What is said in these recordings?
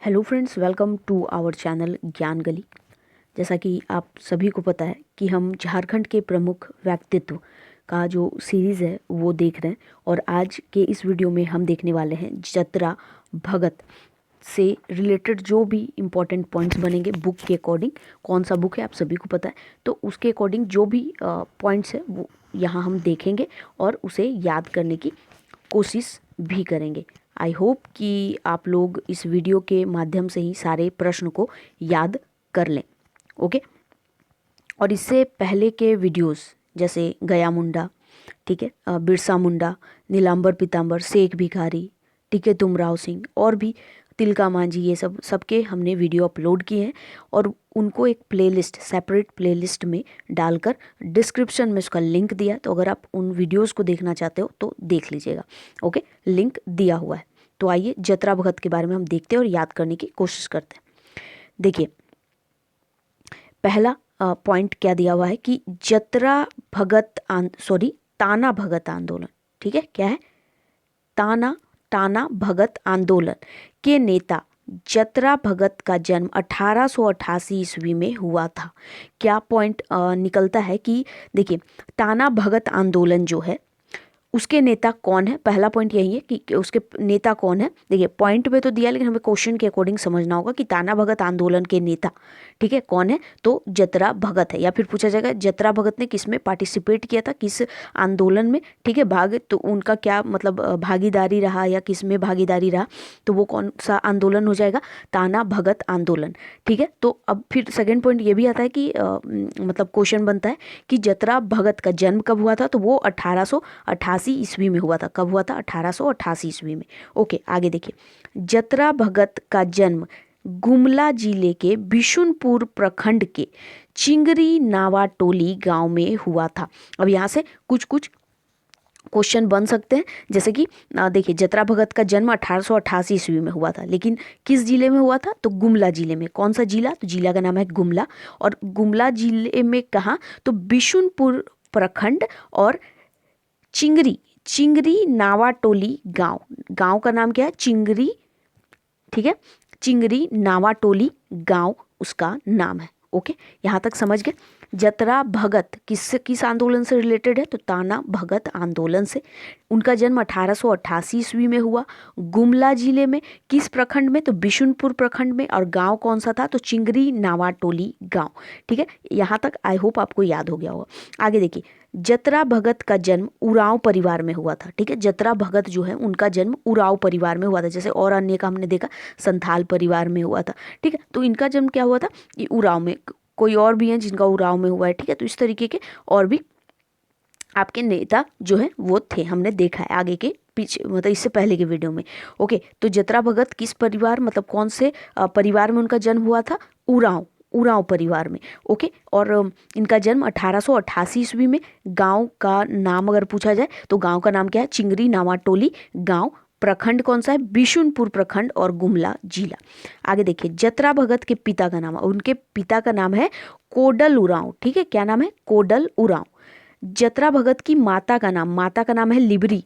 Hello friends, welcome to our channel Gyan Gali. जैसा कि आप सभी को पता है कि हम झारखंड के प्रमुख व्यक्तित्व का जो सीरीज़ है वो देख रहे हैं और आज के इस वीडियो में हम देखने वाले हैं जतरा भगत से रिलेटेड जो भी इम्पोर्टेंट पॉइंट्स बनेंगे बुक के अकॉर्डिंग। कौन सा बुक है आप सभी को पता है, तो उसके अकॉर्डिंग जो भी पॉइंट्स है वो यहाँ हम देखेंगे और उसे याद करने की कोशिश भी करेंगे। आई होप कि आप लोग इस वीडियो के माध्यम से ही सारे प्रश्न को याद कर लें। ओके, और इससे पहले के वीडियोस जैसे गया मुंडा, ठीक है, बिरसा मुंडा, नीलांबर पीताम्बर, शेख भिखारी, टीके तुमराव सिंह और भी तिलका मांझी, ये सब सबके हमने वीडियो अपलोड किए हैं और उनको एक प्लेलिस्ट, सेपरेट प्लेलिस्ट में डालकर डिस्क्रिप्शन में उसका लिंक दिया है। तो अगर आप उन वीडियोस को देखना चाहते हो तो देख लीजिएगा। ओके, लिंक दिया हुआ है। तो आइए जतरा भगत के बारे में हम देखते हैं और याद करने की कोशिश करते हैं। देखिए, पहला पॉइंट क्या दिया हुआ है कि ताना भगत आंदोलन, ठीक है, क्या है, ताना भगत आंदोलन के नेता जतरा भगत का जन्म 1888 ईस्वी में हुआ था। क्या पॉइंट निकलता है कि देखिए, ताना भगत आंदोलन जो है उसके नेता कौन है। पहला पॉइंट यही है कि उसके नेता कौन है। देखिए, पॉइंट पे तो दिया लेकिन हमें क्वेश्चन के अकॉर्डिंग समझना होगा कि ताना भगत आंदोलन के नेता, ठीक है, कौन है, तो जतरा भगत है। या फिर पूछा जाएगा जतरा भगत ने किस में पार्टिसिपेट किया था, किस आंदोलन में, ठीक है, भाग, तो उनका क्या मतलब भागीदारी रहा या किस में भागीदारी रहा, तो वो कौन सा आंदोलन हो जाएगा, ताना भगत आंदोलन। ठीक है, तो अब फिर सेकेंड पॉइंट ये भी आता है कि मतलब क्वेश्चन बनता है कि जतरा भगत का जन्म कब हुआ था, तो वो 1888 ईस्वी में हुआ था। कब हुआ था, 1888 ईस्वी में। ओके, आगे देखिए, जतरा भगत का जन्म गुमला जिले के बिशुनपुर प्रखंड के चिंगरी नावाटोली गांव में हुआ था। अब यहाँ से कुछ कुछ क्वेश्चन बन सकते हैं, जैसे कि देखिए, जतरा भगत का जन्म 1888 ईस्वी में हुआ था, लेकिन किस जिले में हुआ था, तो गुमला जिले में। कौन सा जिला, तो जिला का नाम है गुमला। और गुमला जिले में कहाँ, तो बिशुनपुर प्रखंड और चिंगरी नावाटोली गांव, गांव का नाम क्या है, चिंगरी, ठीक है, चिंगरी नावाटोली गांव उसका नाम है। ओके, यहाँ तक समझ गए। जतरा भगत किस आंदोलन से रिलेटेड है, तो ताना भगत आंदोलन से। उनका जन्म 1888 ईस्वी में हुआ, गुमला जिले में। किस प्रखंड में, तो बिशुनपुर प्रखंड में। और गांव कौन सा था, तो चिंगरी नावाटोली गांव। ठीक है, यहाँ तक आई होप आपको याद हो गया होगा। आगे देखिए, जतरा भगत का जन्म उरांव परिवार में हुआ था। ठीक है, जतरा भगत जो है उनका जन्म उरांव परिवार में हुआ था। जैसे और अन्य का हमने देखा संथाल परिवार में हुआ था। ठीक है, तो इनका जन्म क्या हुआ था, ये उरांव में। कोई और भी हैं जिनका उरांव में हुआ है। ठीक है, तो इस तरीके के और भी आपके नेता जो है वो थे, हमने देखा है आगे के पीछे, मतलब इससे पहले के वीडियो में। ओके, तो जतरा भगत किस परिवार, मतलब कौन से परिवार में उनका जन्म हुआ था, उरांव परिवार में। ओके, और इनका जन्म 1888 ईस्वी में। गांव का नाम अगर पूछा जाए तो गांव का नाम क्या है, चिंगरी नावाटोली गांव। प्रखंड कौन सा है, बिशुनपुर प्रखंड और गुमला जिला। आगे देखिए, जतरा भगत के पिता का नाम, उनके पिता का नाम है कोडल उरांव। ठीक है, क्या नाम है, कोडल उरांव। जतरा भगत की माता का नाम है लिबरी।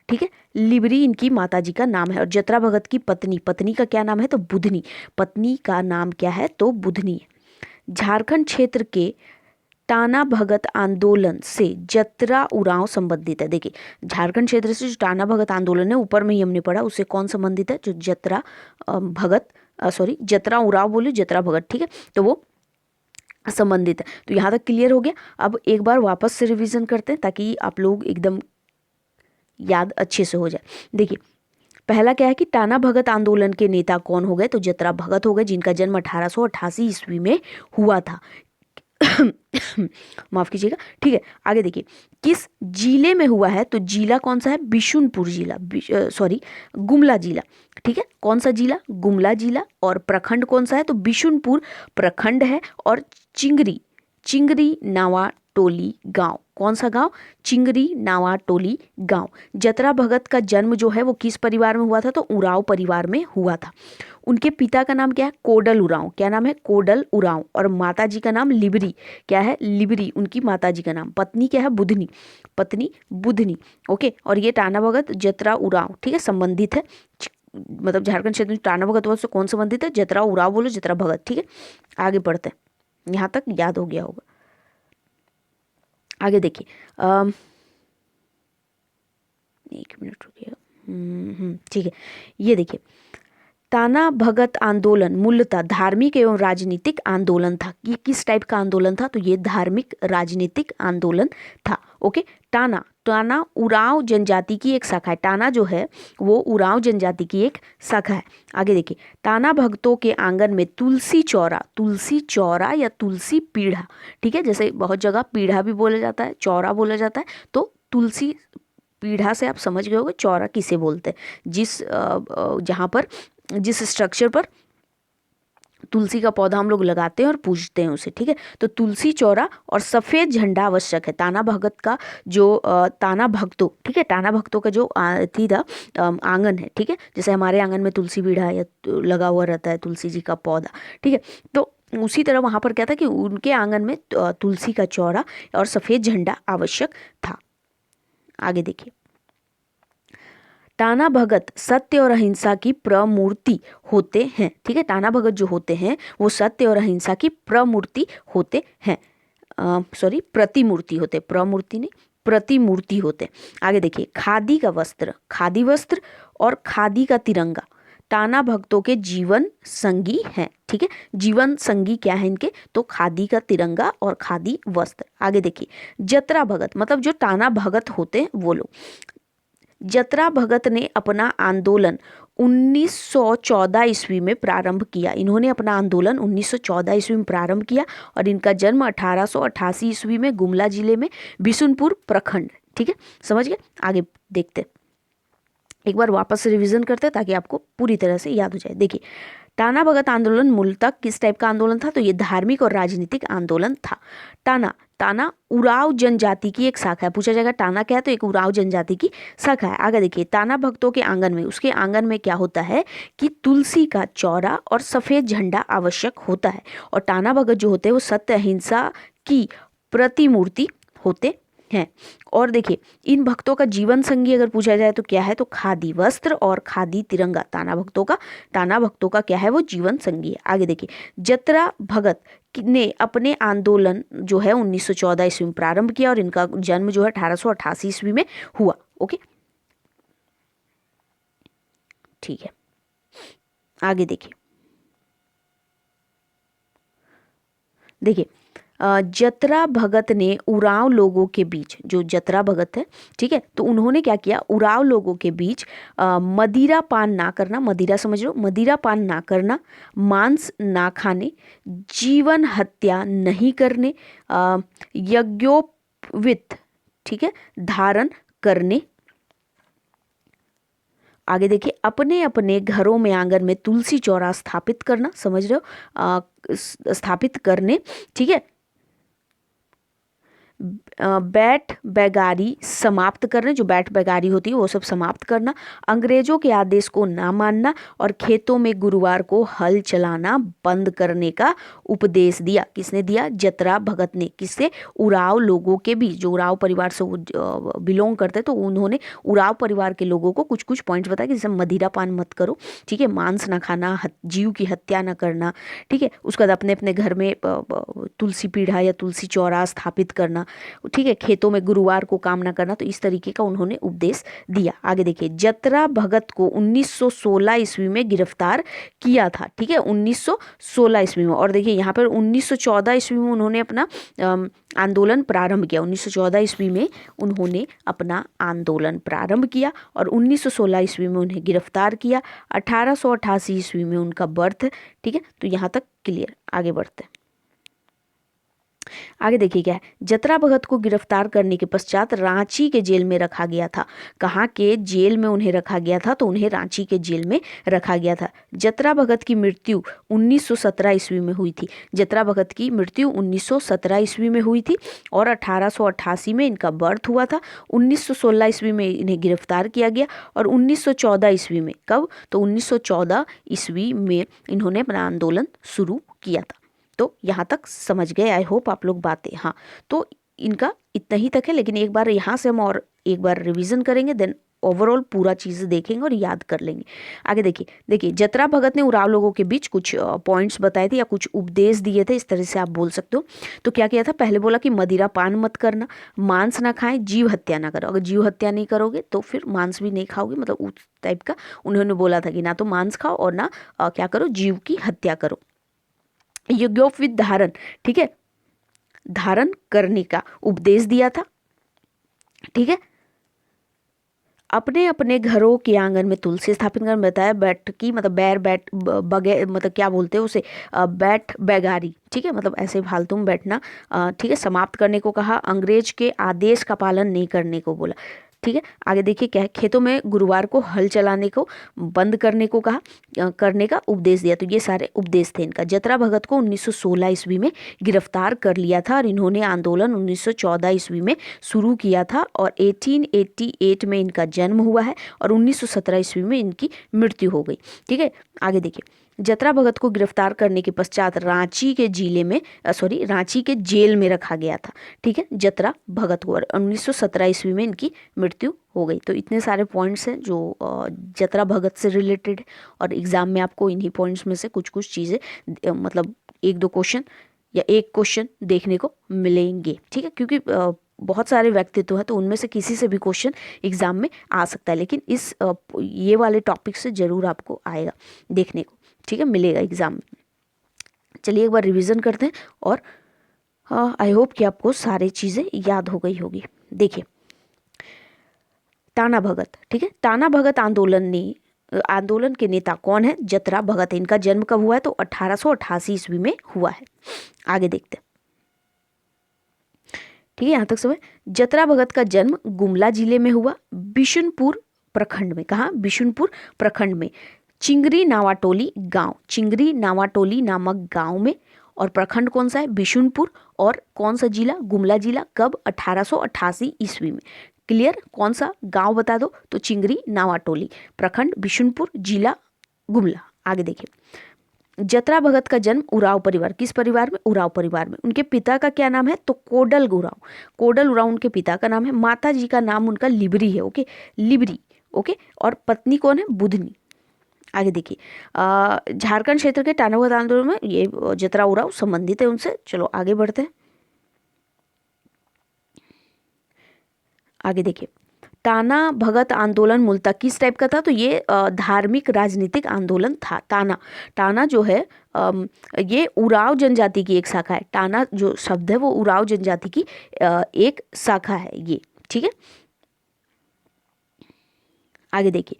ठीक है, लिबरी इनकी माता जी का नाम है। और जतरा भगत की पत्नी का क्या नाम है, तो बुधनी। पत्नी का नाम क्या है, तो बुधनी है। झारखंड क्षेत्र के टाना भगत आंदोलन से जतरा उरांव संबंधित है। देखिए, झारखंड क्षेत्र से जो टाना भगत आंदोलन है, ऊपर में ही हमने पढ़ा, उससे कौन संबंधित है, जो जतरा उरांव बोले, जतरा भगत, ठीक है, तो वो संबंधित है। तो यहाँ तक क्लियर हो गया। अब एक बार वापस से रिवीजन करते हैं ताकि आप लोग एकदम याद अच्छे से हो जाए। देखिए, पहला क्या है कि टाना भगत आंदोलन के नेता कौन हो गए, तो जतरा भगत हो गए, जिनका जन्म 1888 ईस्वी में हुआ था। माफ कीजिएगा। ठीक है, आगे देखिए, किस जिले में हुआ है, तो जिला कौन सा है, बिशुनपुर जिला, गुमला जिला। ठीक है, कौन सा जिला, गुमला जिला। और प्रखंड कौन सा है, तो बिशुनपुर प्रखंड है। और चिंगरी नावाटोली गांव, कौन सा गांव, चिंगरी नावाटोली गांव। जतरा भगत का जन्म जो है वो किस परिवार में हुआ था, तो उरांव परिवार में हुआ था। उनके पिता का नाम क्या है, कोडल उरांव। क्या नाम है, कोडल उरांव। और माता जी का नाम लिबरी। क्या है, लिबरी उनकी माता जी का नाम। पत्नी क्या है, बुधनी, पत्नी बुधनी। ओके, और ये टाना भगत जतरा उरांव, ठीक है, संबंधित है। मतलब झारखंड क्षेत्र में टाना भगत वध से कौन संबंधित है? जतरा उराव बोलो, जतरा भगत। ठीक है, आगे बढ़ते हैं, यहाँ तक याद हो गया होगा। आगे देखिए, एक मिनट रुकिएगा। ठीक है, ये देखिए, ताना भगत आंदोलन मूलतः धार्मिक एवं राजनीतिक आंदोलन था। ये किस टाइप का आंदोलन था? तो ये धार्मिक राजनीतिक आंदोलन था। ओके, टाना, टाना उरांव जनजाति की एक शाखा है। टाना जो है वो उरांव जनजाति की एक शाखा है। आगे देखिए, टाना भक्तों के आंगन में तुलसी चौरा या तुलसी पीढ़ा, ठीक है, जैसे बहुत जगह पीढ़ा भी बोला जाता है, चौरा बोला जाता है, तो तुलसी पीढ़ा से आप समझ गए होगे चौरा किसे बोलते हैं। जहाँ पर जिस स्ट्रक्चर पर तुलसी का पौधा हम लोग लगाते हैं और पूजते हैं उसे, ठीक है, तो तुलसी चौरा और सफ़ेद झंडा आवश्यक है। ताना भगत का जो ताना भक्तों, ठीक है, टाना भक्तों का जो आंगन है, ठीक है, जैसे हमारे आंगन में तुलसी पीढ़ा या लगा हुआ रहता है तुलसी जी का पौधा, ठीक है, तो उसी तरह वहाँ पर क्या था कि उनके आंगन में तुलसी का चौरा और सफ़ेद झंडा आवश्यक था। आगे देखिए, टाना भगत सत्य और अहिंसा की प्रमूर्ति होते हैं। ठीक है, टाना भगत जो होते हैं वो सत्य और अहिंसा की प्रमूर्ति होते हैं, सॉरी प्रतिमूर्ति होते, प्रमूर्ति नहीं, प्रतिमूर्ति होते। आगे देखिए, खादी का वस्त्र, खादी वस्त्र और खादी का तिरंगा टाना भक्तों के जीवन संगी हैं। ठीक है, जीवन संगी क्या है इनके? तो खादी का तिरंगा और खादी वस्त्र। आगे देखिए, जतरा भगत मतलब जो टाना भगत होते हैं वो लोग, जतरा भगत ने अपना आंदोलन 1914 ईस्वी में प्रारंभ किया। इन्होंने अपना आंदोलन 1914 ईस्वी में प्रारंभ किया और इनका जन्म 1888 ईस्वी में गुमला जिले में बिशुनपुर प्रखंड। ठीक है, समझ गए? आगे देखते, एक बार वापस से रिवीजन करते हैं ताकि आपको पूरी तरह से याद हो जाए। देखिए, टाना भगत आंदोलन मूलतः किस टाइप का आंदोलन था? तो ये धार्मिक और राजनीतिक आंदोलन था। टाना, टाना उराव जनजाति की एक शाखा है। पूछा जाएगा टाना क्या है? तो एक उराव जनजाति की शाखा है। आगे देखिए, टाना भक्तों के आंगन में, उसके आंगन में क्या होता है कि तुलसी का चौरा और सफेद झंडा आवश्यक होता है। और टाना भगत जो होते हैं वो सत्य अहिंसा की प्रतिमूर्ति होते हैं। और देखिए, इन भक्तों का जीवन संगी अगर पूछा जाए तो क्या है? तो खादी वस्त्र और खादी तिरंगा टाना भक्तों का क्या है? वो जीवन संगी है। आगे देखिए, जतरा भगत ने अपने आंदोलन जो है 1914 ईस्वी में प्रारंभ किया और इनका जन्म जो है 1888 ईस्वी में हुआ। ओके, ठीक है, आगे देखिए, जतरा भगत ने उरांव लोगों के बीच, जो जतरा भगत है, ठीक है, तो उन्होंने क्या किया? उरांव लोगों के बीच मदिरा पान ना करना, मदिरा समझ लो, मदिरा पान ना करना, मांस ना खाने, जीवन हत्या नहीं करने, यज्ञोपवीत, ठीक है, धारण करने। आगे देखिए, अपने अपने घरों में आंगन में तुलसी चौरा स्थापित करना, समझ रहे हो, स्थापित करने, ठीक है, बैठ बेगारी समाप्त करने, जो बैठ बेगारी होती है वो सब समाप्त करना, अंग्रेजों के आदेश को ना मानना और खेतों में गुरुवार को हल चलाना बंद करने का उपदेश दिया। किसने दिया? जतरा भगत ने। किससे? उराव लोगों के बीच, जो उराव परिवार से बिलोंग करते तो उन्होंने उराव परिवार के लोगों को कुछ कुछ पॉइंट्स बताया कि जैसे मदिरा पान मत करो, ठीक है, मांस ना खाना, जीव की हत्या ना करना, ठीक है, उसके बाद अपने अपने घर में तुलसी पीढ़ा या तुलसी चौरा स्थापित करना, ठीक है, खेतों में गुरुवार को काम ना करना। तो इस तरीके का उन्होंने उपदेश दिया। आगे देखिए, जतरा भगत को 1916 ईस्वी में गिरफ्तार किया था। ठीक है, 1916 ईस्वी में। और देखिए यहाँ पर 1914 ईस्वी में उन्होंने अपना आंदोलन प्रारंभ किया। 1914 ईस्वी में उन्होंने अपना आंदोलन प्रारंभ किया और 1916 ईस्वी में उन्हें गिरफ्तार किया। 1888 ईस्वी में उनका बर्थ। ठीक है, तो यहाँ तक क्लियर। आगे बढ़ते हैं, आगे देखिए क्या है। जतरा भगत को गिरफ्तार करने के पश्चात रांची के जेल में रखा गया था। कहाँ के जेल में उन्हें रखा गया था? तो उन्हें रांची के जेल में रखा गया था। जतरा भगत की मृत्यु 1917 ईस्वी में हुई थी। जतरा भगत की मृत्यु 1917 ईस्वी में हुई थी और 1888 में इनका बर्थ हुआ था। 1916 ईस्वी में इन्हें गिरफ्तार किया गया और 1914 ईस्वी में, कब? तो 1914 ईस्वी में इन्होंने अपना आंदोलन शुरू किया था। तो यहाँ तक समझ गए, आई होप आप लोग बातें। हाँ, तो इनका इतना ही तक है, लेकिन एक बार यहाँ से हम और एक बार रिवीजन करेंगे, देन ओवरऑल पूरा चीज़ देखेंगे और याद कर लेंगे। आगे देखिए जतरा भगत ने उराव लोगों के बीच कुछ पॉइंट्स बताए थे या कुछ उपदेश दिए थे, इस तरह से आप बोल सकते हो। तो क्या किया था, पहले बोला कि मदिरा पान मत करना, मांस ना खाएं, जीव हत्या ना करो। अगर जीव हत्या नहीं करोगे तो फिर मांस भी नहीं खाओगे, मतलब उस टाइप का उन्होंने बोला था कि ना तो मांस खाओ और ना क्या करो, जीव की हत्या करो। यज्ञोपवीत धारण, ठीक है, धारण करने का उपदेश दिया था। ठीक है, अपने अपने घरों के आंगन में तुलसी स्थापित करना बताया। बैठ की मतलब बैर बैठ बगे मतलब क्या बोलते हैं उसे, बैठ बैगारी, ठीक है, मतलब ऐसे फालतू में बैठना, ठीक है, समाप्त करने को कहा। अंग्रेज के आदेश का पालन नहीं करने को बोला। ठीक है, आगे देखिए क्या है, खेतों में गुरुवार को हल चलाने को बंद करने को कहा, करने का उपदेश दिया। तो ये सारे उपदेश थे इनका। जतरा भगत को 1916 ईस्वी में गिरफ्तार कर लिया था और इन्होंने आंदोलन 1914 ईस्वी में शुरू किया था और 1888 में इनका जन्म हुआ है और 1917 ईस्वी में इनकी मृत्यु हो गई। ठीक है, आगे देखिए, जतरा भगत को गिरफ्तार करने के पश्चात रांची के रांची के जेल में रखा गया था। ठीक है, जतरा भगत को 1917 ईस्वी में इनकी मृत्यु हो गई। तो इतने सारे पॉइंट्स हैं जो जतरा भगत से रिलेटेड है और एग्जाम में आपको इन्हीं पॉइंट्स में से कुछ कुछ चीज़ें मतलब एक दो क्वेश्चन या एक क्वेश्चन देखने को मिलेंगे। ठीक है, क्योंकि बहुत सारे व्यक्तित्व हैं तो उनमें से किसी से भी क्वेश्चन एग्जाम में आ सकता है, लेकिन इस ये वाले टॉपिक से ज़रूर आपको आएगा देखने को। ठीक है, मिलेगा एग्जाम में। चलिए एक बार रिवीजन करते हैं और आई होप कि आपको सारी चीज़ें याद हो गई होगी। देखिए, ताना भगत, ठीक है, ताना भगत आंदोलन के नेता कौन है, जतरा भगत। इनका जन्म कब हुआ है, तो 1888 ईस्वी में हुआ है। आगे देखते हैं। ठीक है, यहाँ तक समझ। जतरा भगत का जन्म गुमला जिले में हुआ, बिशुनपुर प्रखंड में। कहाँ, बिशुनपुर प्रखंड में, चिंगरी नावाटोली गांव, चिंगरी नावाटोली नामक गांव में। और प्रखंड कौन सा है, बिशुनपुर। और कौन सा जिला, गुमला जिला। कब, 1888 ईस्वी में। क्लियर, कौन सा गांव बता दो, तो चिंगरी नावाटोली, प्रखंड बिशुनपुर, जिला गुमला। आगे देखिए, जतरा भगत का जन्म उराव परिवार, किस परिवार में, उराव परिवार में। उनके पिता का क्या नाम है, तो कोडल उराव, कोडल उराव उनके पिता का नाम है। माता जी का नाम उनका लिबरी है, ओके, लिबरी, ओके। और पत्नी कौन है, बुधनी। आगे देखिए, झारखंड क्षेत्र के टाना भगत आंदोलन में ये जतरा उराव संबंधित है उनसे। चलो आगे बढ़ते हैं। आगे देखिए, टाना भगत आंदोलन मूलतः किस टाइप का था, तो ये धार्मिक राजनीतिक आंदोलन था। टाना जो है ये उराव जनजाति की एक शाखा है। टाना जो शब्द है वो उराव जनजाति की एक शाखा है ये। ठीक है, आगे देखिए,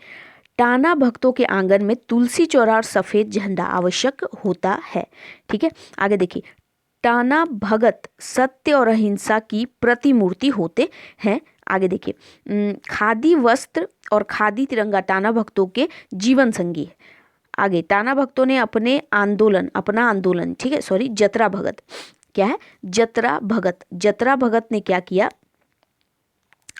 टाना भक्तों के आंगन में तुलसी चौरा और सफेद झंडा आवश्यक होता है। ठीक है, आगे देखिए, टाना भगत सत्य और अहिंसा की प्रतिमूर्ति होते हैं। आगे देखिए, खादी वस्त्र और खादी तिरंगा टाना भक्तों के जीवन संगी है। आगे, टाना भक्तों ने अपना आंदोलन, ठीक है, सॉरी, जतरा भगत क्या है, जतरा भगत ने क्या किया,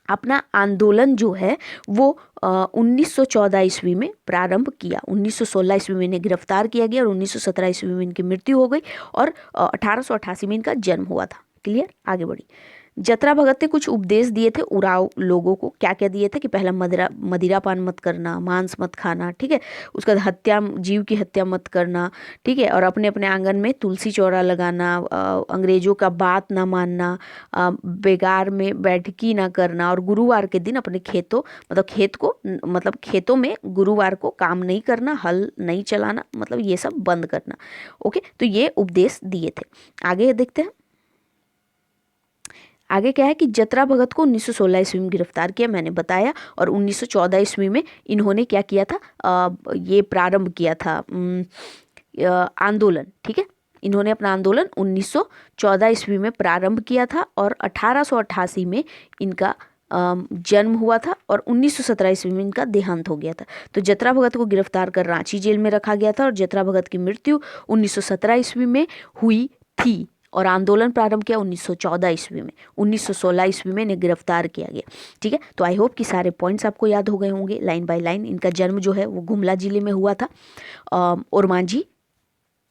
अपना आंदोलन जो है वो 1914 ईस्वी में प्रारंभ किया। 1916 ईस्वी में इन्हें गिरफ्तार किया गया और 1917 ईस्वी में इनकी मृत्यु हो गई और 1888 में इनका जन्म हुआ था। क्लियर, आगे बढ़ी। जतरा भगत ने कुछ उपदेश दिए थे उराव लोगों को। क्या क्या दिए थे कि पहला मदिरा पान मत करना, मांस मत खाना, ठीक है, उसका जीव की हत्या मत करना, ठीक है, और अपने अपने आंगन में तुलसी चौरा लगाना, अंग्रेजों का बात ना मानना, बेगार में बैठकी ना करना, और गुरुवार के दिन अपने खेतों में गुरुवार को काम नहीं करना, हल नहीं चलाना, मतलब ये सब बंद करना। ओके, तो ये उपदेश दिए थे। आगे देखते हैं। आगे क्या है कि जतरा भगत को 1916 ईस्वी में गिरफ्तार किया, मैंने बताया, और 1914 ईस्वी में इन्होंने क्या किया था, ये प्रारंभ किया था आंदोलन। ठीक है, इन्होंने अपना आंदोलन 1914 ईस्वी में प्रारंभ किया था और 1888 में इनका जन्म हुआ था और 1917 ईस्वी में इनका देहांत हो गया था। तो जतरा भगत को गिरफ्तार कर रांची जेल में रखा गया था और जतरा भगत की मृत्यु 1917 ईस्वी में हुई थी और आंदोलन प्रारंभ किया 1914 ईस्वी में। 1916 ईस्वी में इन्हें गिरफ्तार किया गया। ठीक है, तो आई होप कि सारे पॉइंट्स आपको याद हो गए होंगे लाइन बाय लाइन। इनका जन्म जो है वो गुमला जिले में हुआ था, ओरमांझी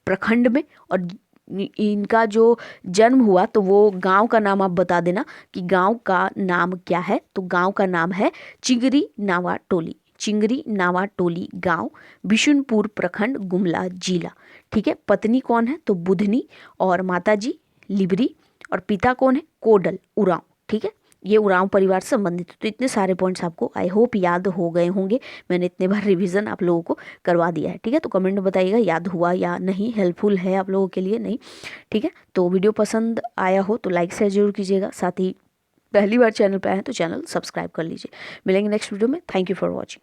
प्रखंड में, और इनका जो जन्म हुआ तो वो गांव का नाम आप बता देना कि गांव का नाम क्या है। तो गांव का नाम है चिंगरी नावा टोली। चिंगरी नावा टोली गांव, बिशुनपुर प्रखंड, गुमला जिला। ठीक है। पत्नी कौन है? तो बुधनी, और माताजी लिबरी, और पिता कौन है? कोडल उरांव। ठीक है। ये उरांव परिवार से संबंधित। तो इतने सारे पॉइंट्स आपको आई होप याद हो गए होंगे। मैंने इतने बार रिवीजन आप लोगों को करवा दिया है। ठीक है। तो कमेंट में बताइएगा याद हुआ या नहीं, हेल्पफुल है आप लोगों के लिए नहीं। ठीक है। तो वीडियो पसंद आया हो तो लाइक शेयर जरूर कीजिएगा। साथ ही पहली बार चैनल पे आए हैं तो चैनल सब्सक्राइब कर लीजिए। मिलेंगे नेक्स्ट वीडियो में। Thank you for watching.